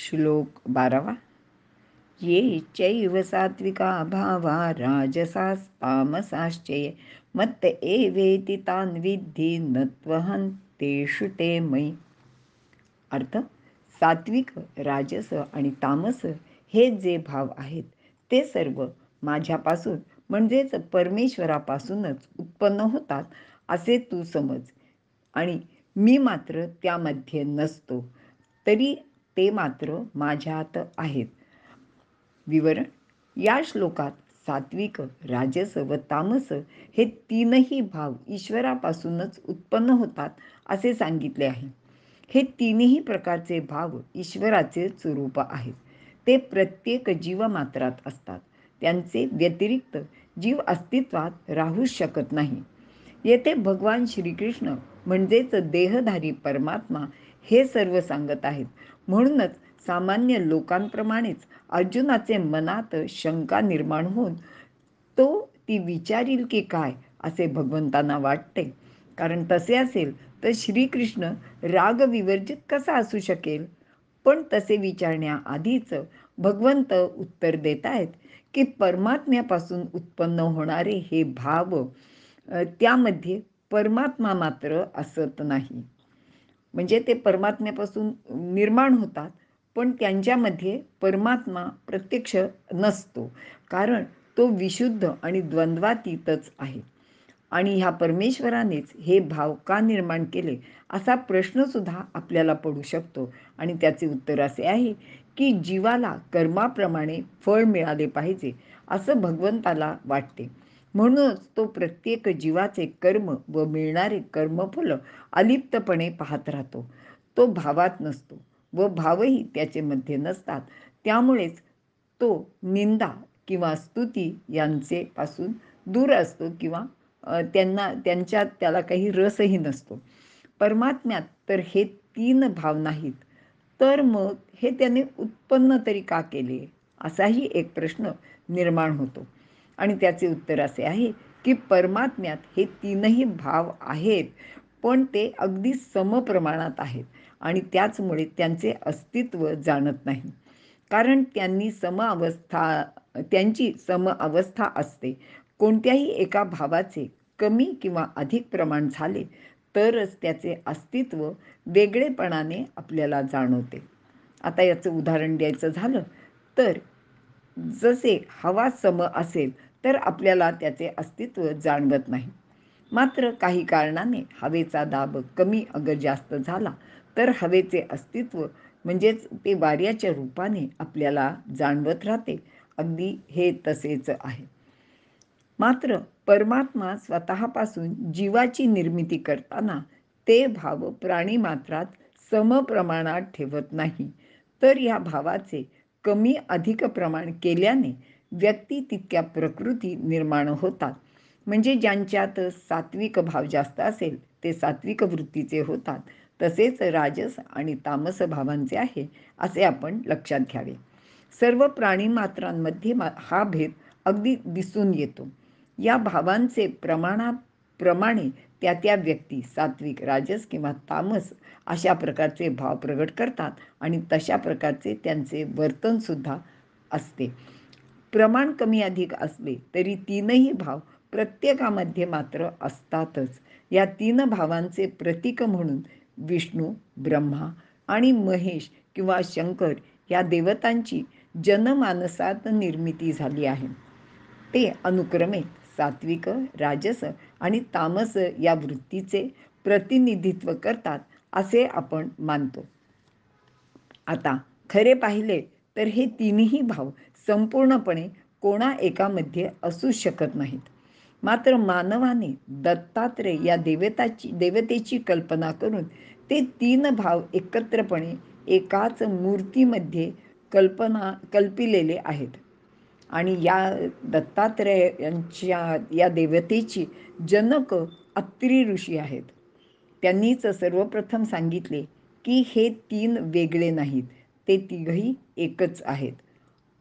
श्लोक 12वा. ये चैव सात्विका भावा राजसास्तामसाश्चये मत्त एवेति तान् विद्धि न त्वहं तेषु ते मयि. अर्थ, सात्विक, राजस आणि तामस हे जे भाव आहेत ते सर्व माझ्यापासून म्हणजेच परमेश्वरापासूनच उत्पन्न होतात असे तू समज, आणि मी मात्र त्यामध्ये नसतो, तरी ते मात्र माझ्यात आहेत. विवरण. या श्लोकात सात्विक, राजस व तामस हे तीनही भाव ईश्वरापासूनच उत्पन्न होतात असे सांगितले आहे. हे तीनही प्रकारचे भाव ईश्वराचे स्वरूप आहेत. ते प्रत्येक जीवमात्रात असतात. त्यांचे व्यतिरिक्त जीव अस्तित्वात राहू शकत नाही. येथे भगवान श्रीकृष्ण म्हणजेच देहधारी परमात्मा हे सर्व सांगत आहेत. म्हणूनच सामान्य लोकांप्रमाणेच अर्जुनाचे मनात शंका निर्माण होऊन तो ती विचारील की काय असे भगवंतांना वाटते. कारण तसे असेल तर श्रीकृष्ण राग विवर्जित कसा असू शकेल. पण तसे विचारण्याआधीच भगवंत उत्तर देत आहेत की परमात्म्यापासून उत्पन्न होणारे हे भाव त्यामध्ये परमात्मा मात्र असत नाही. म्हणजे ते परमात्म्यापासून निर्माण होतात, पण त्यांच्यामध्ये परमात्मा प्रत्यक्ष नसतो, कारण तो विशुद्ध आणि द्वंद्वातीतच आहे. आणि ह्या परमेश्वरानेच हे भाव का निर्माण केले असा प्रश्नसुद्धा आपल्याला पडू शकतो. आणि त्याचे उत्तर असे आहे की जीवाला कर्माप्रमाणे फळ मिळाले पाहिजे असं भगवंताला वाटते. म्हणूनच तो प्रत्येक जीवाचे कर्म व मिळणारे कर्मफल अलिप्तपणे पाहत राहतो. तो भावात नसतो व भावही त्याचे मध्ये नसतात. त्यामुळेच तो निंदा किंवा स्तुती यांचे पासून दूर असतो, किंवा त्यांच्यात त्याला काही रसही नसतो. परमात्म्यात तर हे तीन भाव नाहीत, तर मग हे त्याने उत्पन्न तरी का केले असाही एक प्रश्न निर्माण होतो. आणि त्याचे उत्तर असे आहे की परमात्म्यात हे तीनही भाव आहेत, पण ते अगदी समप्रमाणात आहेत आणि त्याचमुळे त्यांचे अस्तित्व जाणत नाही. कारण त्यांची समअवस्था असते. कोणत्याही एका भावाचे कमी किंवा अधिक प्रमाण झाले तरच त्याचे अस्तित्व वेगळेपणाने आपल्याला जाणवते. आता याचं उदाहरण द्यायचं झालं तर जसे हवा सम असेल तर आपल्याला त्याचे अस्तित्व जाणवत नाही. मात्र काही कारणाने हवेचा दाब कमी अगर जास्त झाला तर हवेचे अस्तित्व म्हणजेच ते वाऱ्याच्या रूपाने आपल्याला जाणवत राहते. अगदी हे तसेच आहे. मात्र परमात्मा स्वतःपासून जीवाची निर्मिती करताना ते भाव प्राणीमात्रात समप्रमाणात ठेवत नाही, तर या भावाचे कमी अधिक प्रमाण केल्याने व्यक्ती तितक्या प्रकृती निर्माण होतात. म्हणजे ज्यांच्यात सात्विक भाव जास्त असेल ते सात्विक वृत्तीचे होतात, तसेच राजस आणि तामस भावांचे आहे असे आपण लक्षात घ्यावे. सर्व प्राणीमात्रांमध्ये हा भेद अगदी दिसून येतो. या भावांचे प्रमाणे त्या त्या व्यक्ती सात्विक, राजस किंवा तामस अशा प्रकारचे भाव प्रगट करतात आणि तशा प्रकारचे त्यांचे वर्तनसुद्धा असते. प्रमाण कमी अधिक असले तरी तीनही भाव प्रत्येकामध्ये मात्र असतातच. या तीन भावांचे प्रतीक म्हणून विष्णू, ब्रह्मा आणि महेश किंवा शंकर या देवतांची जनमानसात निर्मिती झाली आहे. ते अनुक्रमे सात्विक, राजस आणि तामस या वृत्तीचे प्रतिनिधित्व करतात असे आपण मानतो. आता खरे पाहिले तर हे तीनही भाव संपूर्णपणे कोणा एकामध्ये असू शकत नाहीत. मात्र मानवाने दत्तात्रेय या देवतेची कल्पना करून ते तीन भाव एकत्रपणे एकाच मूर्तीमध्ये कल्पिलेले आहेत. आणि या दत्तात्रेय यांच्या या देवतेची जनक अत्रि ऋषी आहेत. त्यांनीच सर्वप्रथम सांगितले की हे तीन वेगळे नाहीत, ते तिघही एकच आहेत.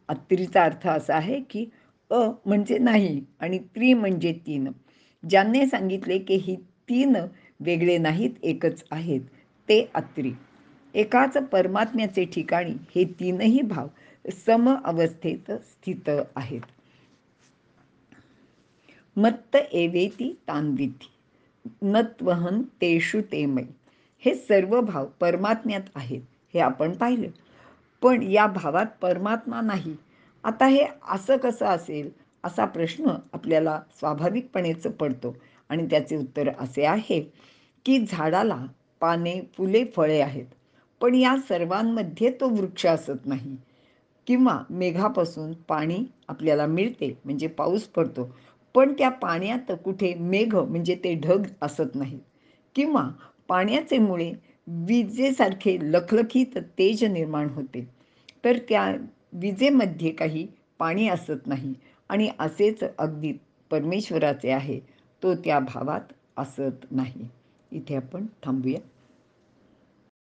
अत्रीचा अर्थ असा आहे की अ म्हणजे नाही आणि त्रि म्हणजे तीन. ज्यांनी सांगितले की ही तीन वेगळे नाहीत, एकच आहेत, ते अत्रि. एकाच परमात्म्याचे ठिकाणी हे तीनही भाव सम अवस्थेत स्थित आहेत. मत्त एवेती तान्विती नत्वहन तेषु ते मयी. हे सर्व भाव परमात्म्यात आहेत हे आपण पाहिलं. पण या भावात परमात्मा नाही. आता हे असं कसं असेल असा प्रश्न आपल्याला स्वाभाविकपणेच पडतो. आणि त्याचे उत्तर असे आहे की झाडाला पाने, फुले, फळे आहेत. पण या सर्वांमध्ये तो वृक्ष असत नाही. किंवा मेघापासून पाणी आपल्याला मिळते म्हणजे पाऊस पडतो. पण त्या पाण्यात कुठे मेघ म्हणजे ते ढग असत नाहीत. किंवा पाण्याचे मुळे विजेसारखे लखलखीत तेज निर्माण होते. तर त्या विजेमध्ये काही पाणी असत नाही. आणि असेच अगदी परमेश्वराचे आहे, तो त्या भावात असत नाही. इथे आपण थांबूया.